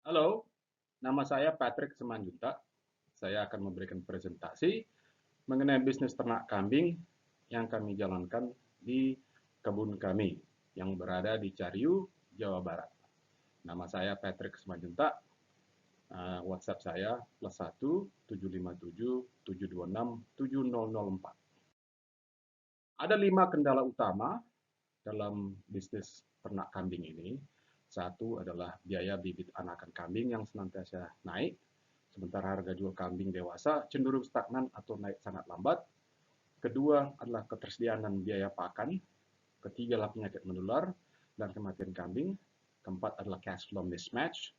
Halo, nama saya Patrick Semanjuntak. Saya akan memberikan presentasi mengenai bisnis ternak kambing yang kami jalankan di kebun kami yang berada di Cariu, Jawa Barat. Nama saya Patrick Semanjuntak. WhatsApp saya +1 757 726 7004. Ada 5 kendala utama dalam bisnis ternak kambing ini. Satu adalah biaya bibit anakan kambing yang senantiasa naik, sementara harga jual kambing dewasa cenderung stagnan atau naik sangat lambat. Kedua adalah ketersediaan dan biaya pakan. Ketiga adalah penyakit menular dan kematian kambing. Keempat adalah cash flow mismatch.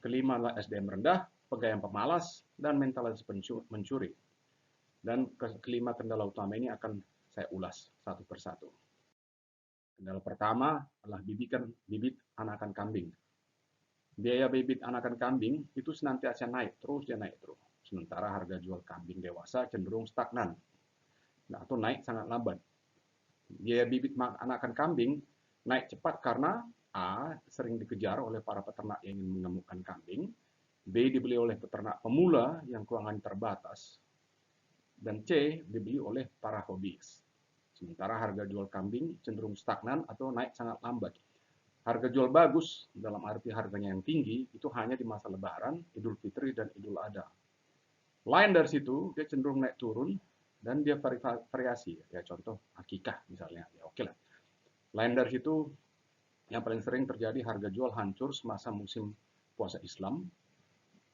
Kelima adalah SDM rendah, pegawai pemalas, dan mentalitas mencuri. Dan kelima kendala utama ini akan saya ulas satu persatu. Kendala pertama adalah bibit anakan kambing. Biaya bibit anakan kambing itu senantiasa naik terus, dia naik terus. Sementara harga jual kambing dewasa cenderung stagnan atau naik sangat lambat. Biaya bibit anakan kambing naik cepat karena A. Sering dikejar oleh para peternak yang ingin mengemukkan kambing. B. Dibeli oleh peternak pemula yang keuangan terbatas. Dan C. Dibeli oleh para hobis. Sementara harga jual kambing cenderung stagnan atau naik sangat lambat. Harga jual bagus, dalam arti harganya yang tinggi, itu hanya di masa Lebaran, Idul Fitri, dan Idul Adha. Lain dari situ, dia cenderung naik turun, dan dia variasi. Ya contoh, akikah misalnya. Ya oke lah. Lain dari situ, yang paling sering terjadi harga jual hancur semasa musim puasa Islam,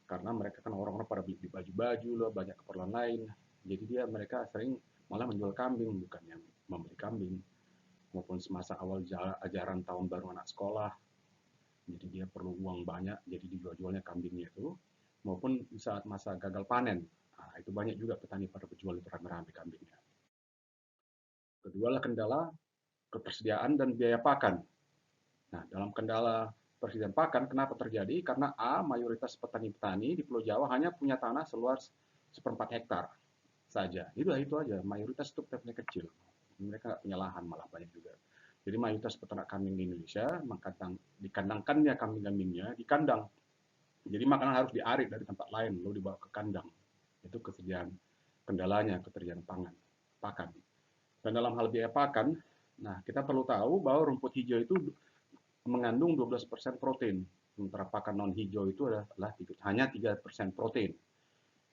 karena mereka kan orang-orang pada beli baju-baju loh, banyak keperluan lain. Jadi mereka sering malah menjual kambing, bukannya membeli kambing. Maupun semasa awal ajaran tahun baru anak sekolah, jadi dia perlu uang banyak, jadi dijual-jualnya kambingnya itu. Maupun saat masa gagal panen, nah, itu banyak juga petani pada berjual itu rame-rame kambingnya. Kedua lah kendala ketersediaan dan biaya pakan. Nah, dalam kendala persediaan pakan, kenapa terjadi? Karena A, mayoritas petani-petani di Pulau Jawa hanya punya tanah seluas 1/4 hektar saja. Itu aja, mayoritas itu petani kecil. Mereka punya lahan malah banyak juga. Jadi mayoritas peternak kambing di Indonesia dikandangkannya kambing-kambingnya di kandang. Jadi makanan harus diarik dari tempat lain lalu dibawa ke kandang. Itu kesediaan kendalanya, ketersediaan pakan. Dan dalam hal biaya pakan, nah kita perlu tahu bahwa rumput hijau itu mengandung 12% protein. Sementara pakan non hijau itu adalah hanya 3% protein.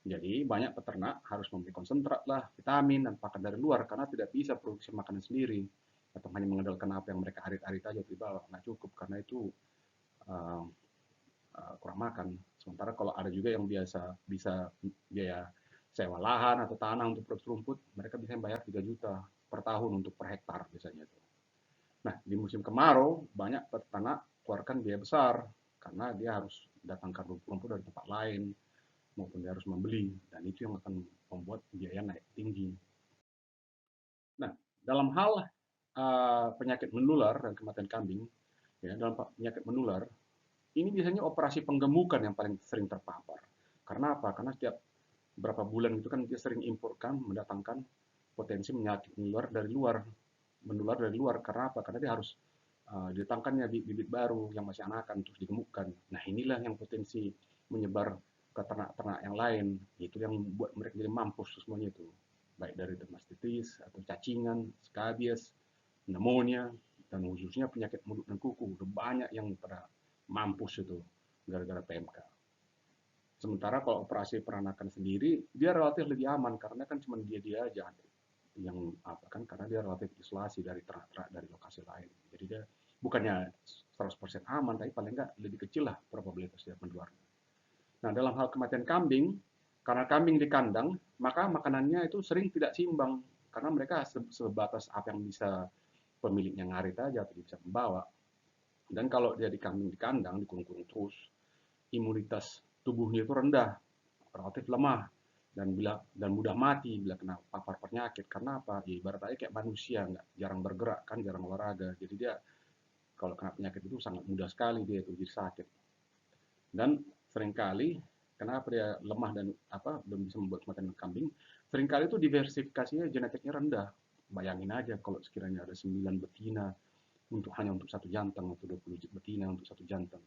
Jadi banyak peternak harus membeli konsentrat lah, vitamin dan pakan dari luar karena tidak bisa produksi makanan sendiri atau hanya mengandalkan apa yang mereka arit-arit aja di bawah, nggak cukup karena itu uh, kurang makan. Sementara kalau ada juga yang biasa bisa biaya sewa lahan atau tanah untuk produksi rumput, mereka bisa bayar 3 juta per tahun untuk per hektar biasanya itu. Nah, di musim kemarau banyak peternak keluarkan biaya besar karena dia harus datangkan rumput dari tempat lain maupun dia harus membeli dan itu yang akan membuat biaya naik tinggi. Nah, dalam hal penyakit menular dan kematian kambing, ya, dalam penyakit menular ini biasanya operasi penggemukan yang paling sering terpapar. Karena apa? Karena setiap berapa bulan itu kan dia sering imporkan, mendatangkan potensi penyakit menular dari luar. Karena apa? Karena dia harus didatangkannya bibit baru yang masih anakan terus digemukkan. Nah inilah yang potensi menyebar ke ternak-ternak yang lain. Itu yang membuat mereka jadi mampus semuanya itu. Baik dari dermatitis atau cacingan, skabies, pneumonia, dan khususnya penyakit mulut dan kuku. Udah banyak yang pada mampus itu gara-gara PMK. Sementara kalau operasi peranakan sendiri, dia relatif lebih aman karena kan cuma dia aja yang apa kan karena dia relatif isolasi dari ternak-ternak dari lokasi lain. Jadi dia bukannya 100% aman, tapi paling enggak lebih kecil lah probabilitas dia menular. Nah, dalam hal kematian kambing, karena kambing di kandang, maka makanannya itu sering tidak seimbang karena mereka sebatas apa yang bisa pemiliknya ngarit aja atau bisa membawa. Dan kalau dia di kambing di kandang, dikurung-kurung terus, imunitas tubuhnya itu rendah, relatif lemah, dan mudah mati bila kena papar penyakit. Karena apa? Ya, ibarat aja kayak manusia, nggak jarang bergerak kan, jarang olahraga. Jadi dia kalau kena penyakit itu sangat mudah sekali dia itu jadi sakit. Dan seringkali kenapa dia lemah dan belum bisa membuat kematian kambing? Seringkali itu diversifikasinya genetiknya rendah. Bayangin aja kalau sekiranya ada 9 betina hanya untuk satu jantan atau 20 betina untuk satu jantan.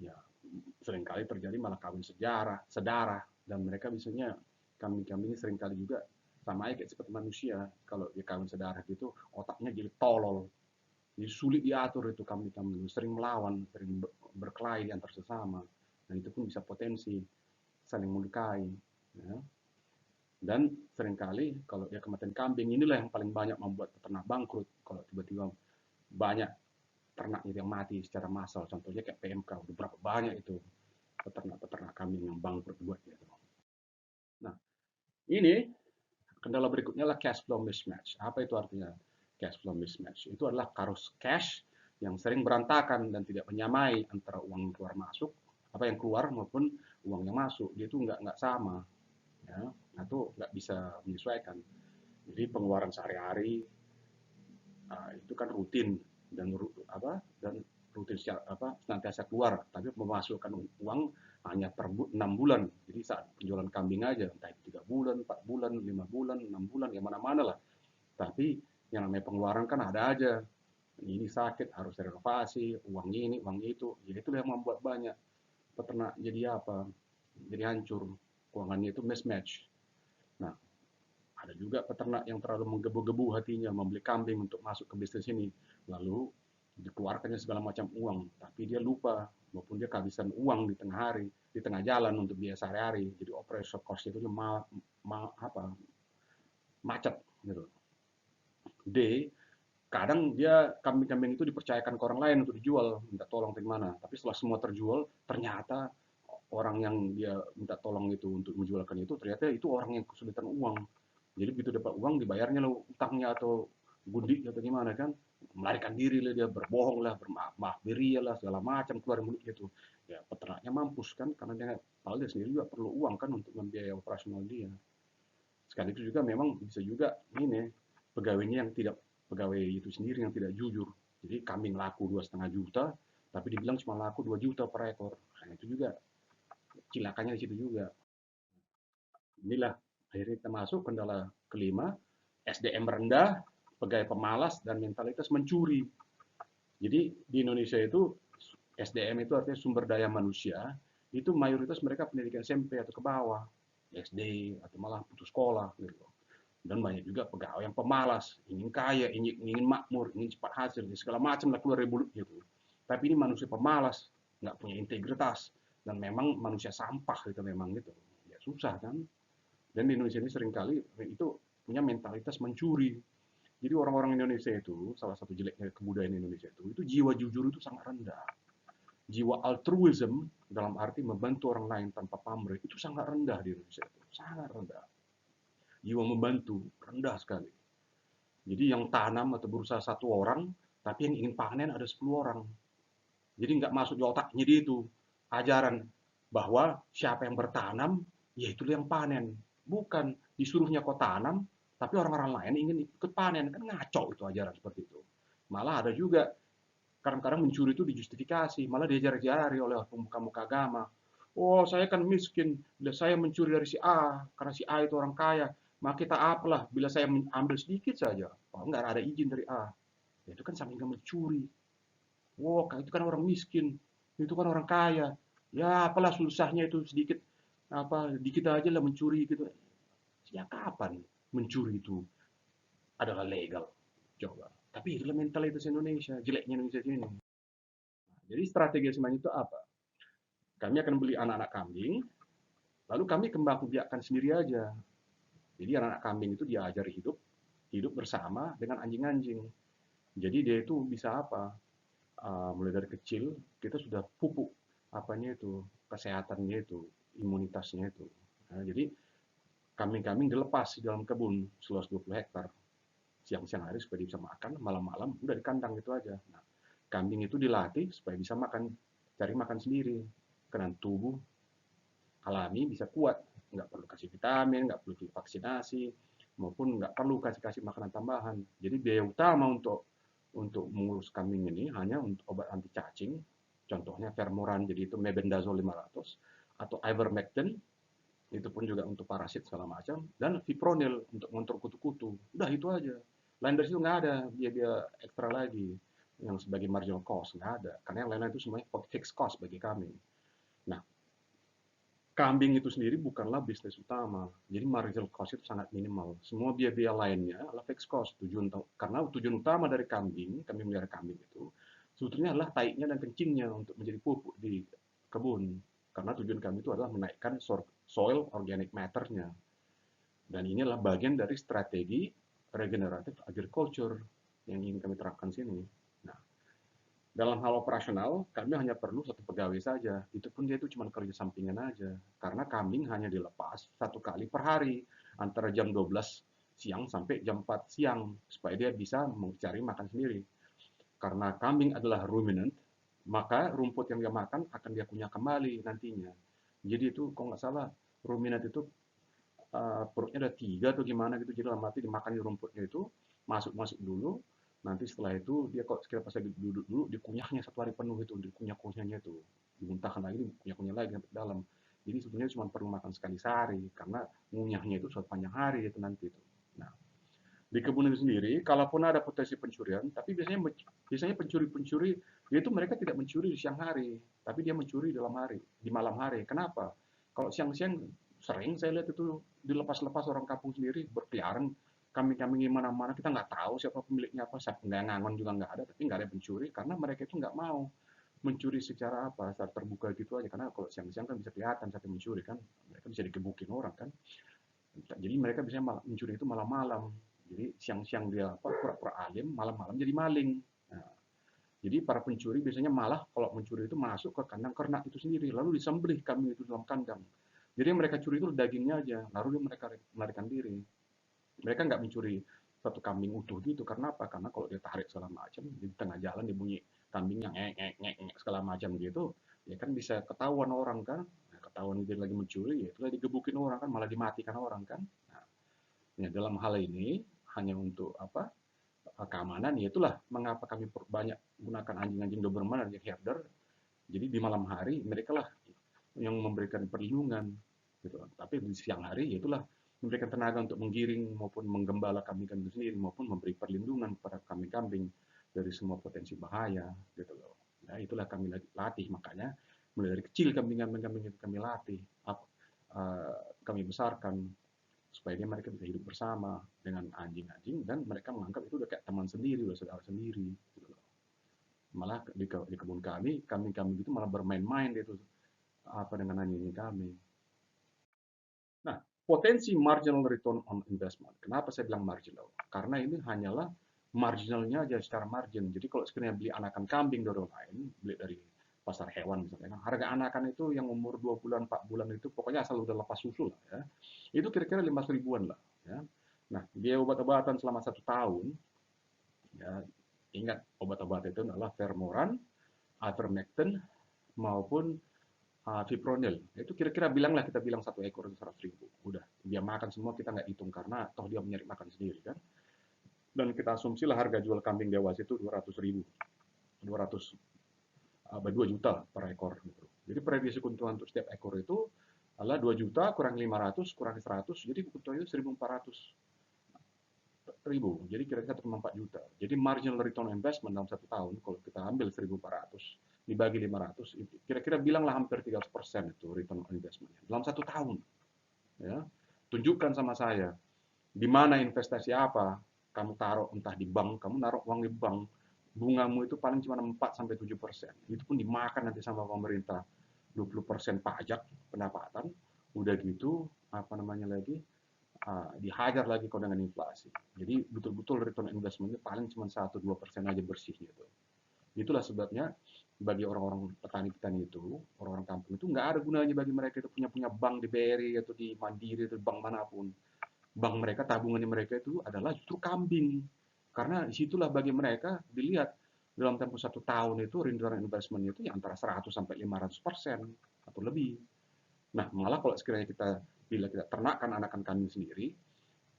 Ya, Seringkali terjadi malah kawin sedara, dan mereka biasanya kambing-kambing ini seringkali juga sama aja kayak seperti manusia. Kalau dia kawin sedara gitu, otaknya jadi tolol, jadi sulit diatur itu kambing-kambing, sering melawan, sering berkelahi di antar sesama, dan itu pun bisa potensi saling melukai. Ya. Dan seringkali kalau dia kematian kambing, inilah yang paling banyak membuat peternak bangkrut. Kalau tiba-tiba banyak ternak yang mati secara massal, contohnya kayak PMK, udah berapa banyak itu peternak-peternak kambing yang bangkrut buat gitu. Nah, ini kendala berikutnya adalah cash flow mismatch. Apa itu artinya cash flow mismatch? Itu adalah arus cash yang sering berantakan dan tidak menyamai antara uang yang keluar masuk, apa yang keluar maupun uang yang masuk. Dia itu nggak sama, ya. Nah, itu nggak bisa menyesuaikan. Jadi pengeluaran sehari-hari itu kan rutin dan rutin senantiasa keluar, tapi memasukkan uang hanya per 6 bulan. Jadi saat penjualan kambing aja, entah itu 3 bulan, 4 bulan, 5 bulan, 6 bulan, yang mana-mana lah. Tapi yang namanya pengeluaran kan ada aja. Ini sakit, harus renovasi, uang ini, uang itu. Jadi itu yang membuat banyak peternak jadi apa? Jadi hancur. Keuangannya itu mismatch. Nah, ada juga peternak yang terlalu menggebu-gebu hatinya membeli kambing untuk masuk ke bisnis ini, lalu dikeluarkannya segala macam uang, tapi dia lupa maupun dia kehabisan uang di tengah hari, di tengah jalan untuk biaya sehari-hari. Jadi operation cost itu macet gitu. D, kadang dia kambing-kambing itu dipercayakan ke orang lain untuk dijual, minta tolong dari mana. Tapi setelah semua terjual, ternyata orang yang dia minta tolong itu untuk menjualkan itu, ternyata itu orang yang kesulitan uang. Jadi begitu dapat uang, dibayarnya lo utangnya atau gudik atau gimana kan, melarikan diri lah dia, berbohong lah, bermaaf diri lah, segala macam keluar mulut gitu. Ya peternaknya mampus kan, karena dia padahal dia sendiri juga perlu uang kan untuk membiayai operasional dia. Sekaligus juga memang bisa juga ini pegawainya yang tidak, pegawai itu sendiri yang tidak jujur. Jadi kambing laku 2,5 juta, tapi dibilang cuma laku 2 juta per ekor. Nah, itu juga cilakannya di situ juga. Inilah akhirnya kita masuk kendala kelima, SDM rendah, pegawai pemalas, dan mentalitas mencuri. Jadi di Indonesia itu SDM itu artinya sumber daya manusia, itu mayoritas mereka pendidikan SMP atau ke bawah, SD atau malah putus sekolah gitu. Dan banyak juga pegawai yang pemalas, ingin kaya, ingin makmur, ingin cepat hasil, segala macam lah keluar revolut gitu. Tapi ini manusia pemalas, nggak punya integritas, dan memang manusia sampah itu memang gitu. Ya susah kan. Dan di Indonesia ini seringkali itu punya mentalitas mencuri. Jadi orang-orang Indonesia itu, salah satu jeleknya kebudayaan Indonesia itu jiwa jujur itu sangat rendah. Jiwa altruism dalam arti membantu orang lain tanpa pamrih itu sangat rendah di Indonesia itu, sangat rendah. Jiwa membantu rendah sekali. Jadi yang tanam atau berusaha satu orang, tapi yang ingin panen ada 10 orang. Jadi nggak masuk di otaknya dia itu ajaran bahwa siapa yang bertanam, ya itu yang panen. Bukan disuruhnya kau tanam, tapi orang-orang lain ingin ikut panen. Kan ngaco itu ajaran seperti itu. Malah ada juga kadang-kadang mencuri itu dijustifikasi, malah diajar-ajari oleh pemuka-muka agama. Oh, saya kan miskin, bila saya mencuri dari si A, karena si A itu orang kaya, maka kita apalah bila saya ambil sedikit saja. Oh, enggak ada izin dari A. Ya, itu kan sama dengan mencuri. Wow, itu kan orang miskin, itu kan orang kaya. Ya, apalah susahnya itu sedikit, apa dikit aja lah mencuri gitu. Sejak kapan mencuri itu adalah legal? Coba. Tapi itulah mentalitas Indonesia, jeleknya Indonesia ini. Jadi strategi semuanya itu apa? Kami akan beli anak-anak kambing, lalu kami kembang biakkan sendiri aja. Jadi anak-anak kambing itu diajar hidup, hidup bersama dengan anjing-anjing. Jadi dia itu bisa apa? Mulai dari kecil kita sudah pupuk apanya itu, kesehatannya itu, imunitasnya itu. Nah, jadi kambing-kambing dilepas di dalam kebun seluas 20 hektar. Siang-siang hari supaya dia bisa makan, malam-malam udah di kandang itu aja. Nah, kambing itu dilatih supaya bisa makan, cari makan sendiri. Karena tubuh alami bisa kuat, nggak perlu kasih vitamin, nggak perlu vaksinasi, maupun nggak perlu kasih makanan tambahan. Jadi biaya utama untuk mengurus kambing ini hanya untuk obat anti cacing, contohnya Vermoran, jadi itu mebendazole 500, atau ivermectin, itu pun juga untuk parasit segala macam, dan fipronil untuk ngontrol kutu-kutu. Udah itu aja. Lain dari situ nggak ada biaya ekstra lagi yang sebagai marginal cost, nggak ada. Karena yang lain-lain itu semuanya fixed cost bagi kami. Nah, kambing itu sendiri bukanlah bisnis utama. Jadi marginal cost itu sangat minimal. Semua biaya-biaya lainnya adalah fixed cost. Karena tujuan utama dari kambing, kami melihara kambing itu, sebetulnya adalah taiknya dan kencingnya untuk menjadi pupuk di kebun. Karena tujuan kami itu adalah menaikkan soil organic matter-nya. Dan ini adalah bagian dari strategi regenerative agriculture yang ingin kami terapkan sini. Nah, dalam hal operasional, kami hanya perlu satu pegawai saja. Itu pun dia itu cuma kerja sampingan aja. Karena kambing hanya dilepas satu kali per hari, antara jam 12 siang sampai jam 4 siang, supaya dia bisa mencari makan sendiri. Karena kambing adalah ruminant, maka rumput yang dia makan akan dia kunyah kembali nantinya. Jadi itu, kalau nggak salah, ruminant itu perutnya ada tiga atau gimana gitu, jadi dalam arti dimakan rumputnya itu masuk dulu, nanti setelah itu dia kok sekira pas lagi duduk dulu dikunyahnya satu hari penuh, itu dikunyah-kunyahnya itu dimuntahkan lagi, dikunyah-kunyah lagi sampai dalam. Jadi sebenarnya cuma perlu makan sekali sehari karena ngunyahnya itu suatu panjang hari itu nanti itu. Nah, di kebun itu sendiri, kalaupun ada potensi pencurian, tapi biasanya pencuri-pencuri itu mereka tidak mencuri di siang hari, tapi dia mencuri di malam hari. Kenapa? Kalau siang-siang sering saya lihat itu dilepas-lepas orang kampung sendiri berkeliaran, kambing-kambing di mana-mana, kita nggak tahu siapa pemiliknya, apa siapa nggak, ngangon juga nggak ada, tapi nggak ada pencuri karena mereka itu nggak mau mencuri secara apa, secara terbuka gitu aja, karena kalau siang-siang kan bisa kelihatan siapa yang mencuri kan, mereka bisa digebukin orang kan. Jadi mereka biasanya mencuri itu malam-malam. Jadi siang-siang dia apa, pura-pura alim, malam-malam jadi maling. Nah, jadi para pencuri biasanya malah kalau mencuri itu masuk ke kandang ternak itu sendiri, lalu disembelih kambing itu dalam kandang. Jadi yang mereka curi itu dagingnya aja, lalu mereka melarikan diri. Mereka nggak mencuri satu kambing utuh gitu, karena apa? Karena kalau dia tarik segala macam di tengah jalan dia bunyi kambingnya ngek ngek ngek ngek segala macam gitu, ya kan bisa ketahuan orang kan. Nah, ketahuan dia lagi mencuri, ya itulah digebukin orang kan, malah dimatikan orang kan. Nah, ya, dalam hal ini hanya untuk apa, keamanan, ya itulah mengapa kami banyak gunakan anjing-anjing Doberman dan herder. Jadi di malam hari mereka lah yang memberikan perlindungan gitu. Tapi di siang hari ya itulah memberikan tenaga untuk menggiring maupun menggembala kambing-kambing itu sendiri, maupun memberi perlindungan kepada kambing-kambing dari semua potensi bahaya gitu loh. Nah, itulah kami latih, makanya mulai dari kecil kambing-kambing itu kami latih, kami besarkan supaya dia mereka bisa hidup bersama dengan anjing-anjing, dan mereka menganggap itu udah kayak teman sendiri, udah saudara sendiri gitu loh. Malah di kebun kami, kambing-kambing itu malah bermain-main itu apa dengan anjing kami. Nah, potensi marginal return on investment. Kenapa saya bilang marginal? Karena ini hanyalah marginalnya aja secara margin. Jadi kalau sekiranya beli anakan kambing dari orang lain, beli dari pasar hewan misalnya, harga anakan itu yang umur 2 bulan, 4 bulan itu pokoknya asal udah lepas susu lah ya. Itu kira-kira 15 ribuan lah ya. Nah, biaya obat-obatan selama 1 tahun, ya, ingat obat-obatan itu adalah Vermoran, Ivermectin maupun fipronil. Itu kira-kira bilanglah, kita bilang satu ekor itu 100 ribu. Udah, dia makan semua kita nggak hitung karena toh dia mencari makan sendiri kan. Dan kita asumsilah harga jual kambing dewasa itu 200 ribu. 200 2 juta per ekor gitu. Jadi prediksi keuntungan untuk setiap ekor itu adalah 2 juta kurang 500 kurang 100, jadi keuntungannya 1.400 ribu. Jadi kira-kira 1,4 juta. Jadi marginal return on investment dalam 1 tahun, kalau kita ambil 1.400 dibagi 500, kira-kira bilanglah hampir 300% itu return on investment dalam 1 tahun. Ya, tunjukkan sama saya di mana investasi apa kamu taruh, entah di bank, kamu naruh uang di bank, bungamu itu paling cuma 4-7%. Itu pun dimakan nanti sama pemerintah 20% pajak pendapatan. Udah gitu apa namanya lagi, dihajar lagi kau dengan inflasi. Jadi betul-betul return investment paling cuma 1-2% aja bersih gitu. Itulah sebabnya bagi orang-orang petani-petani itu, orang-orang kampung itu nggak ada gunanya bagi mereka itu punya bank di BRI atau di Mandiri atau bank manapun. Bank mereka, tabungannya mereka itu adalah justru kambing. Karena disitulah bagi mereka dilihat dalam tempo 1 tahun itu return investment itu ya antara 100-500% atau lebih. Nah, malah kalau sekiranya bila kita ternakkan anakan kambing sendiri,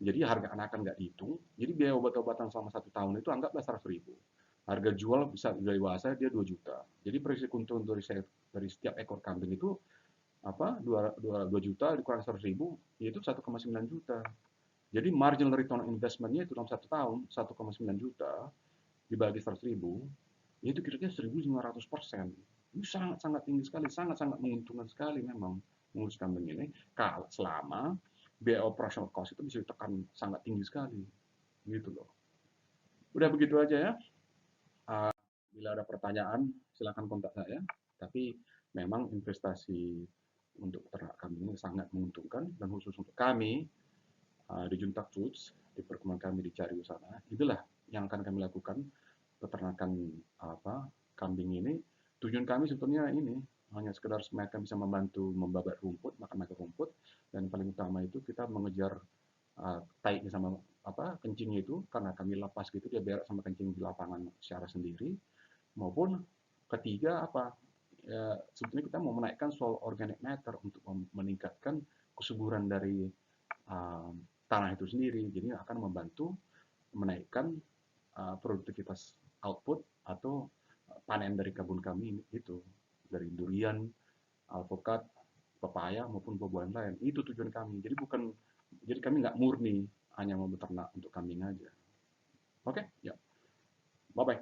jadi harga anakan nggak dihitung, jadi biaya obat-obatan selama 1 tahun itu anggaplah 100 ribu. Harga jual bisa dewasa dia 2 juta. Jadi prediksi keuntungan dari setiap ekor kambing itu apa, 2 juta dikurang 100 ribu, yaitu 1,9 juta. Jadi marginal return on investment-nya itu dalam 1 tahun 1,9 juta dibagi 100 ribu, itu kira-kira 1.500%. Ini sangat-sangat tinggi sekali, sangat-sangat menguntungkan sekali memang mengurus kambing ini, kalau selama biaya operational cost itu bisa ditekan sangat tinggi sekali, gitu loh. Udah begitu aja ya. Bila ada pertanyaan, silakan kontak saya. Tapi memang investasi untuk ternak kambing ini sangat menguntungkan, dan khusus untuk kami di Juntak Foods, di perkebunan kami di Cariu sana, itulah yang akan kami lakukan, peternakan kambing ini. Tujuan kami sebetulnya ini hanya sekedar mereka bisa membantu membabat rumput, makan rumput, dan paling utama itu kita mengejar taiknya sama kencingnya itu, karena kami lepas gitu dia berak sama kencing di lapangan secara sendiri. Maupun ketiga ya, sebetulnya kita mau menaikkan soil organic matter untuk meningkatkan kesuburan dari tanah itu sendiri, jadi akan membantu menaikkan produktivitas output atau panen dari kebun kami itu, dari durian, alpukat, pepaya maupun buah-buahan lain. Itu tujuan kami. Jadi kami nggak murni hanya mau beternak untuk kambing aja. Oke, ya. Bye bye.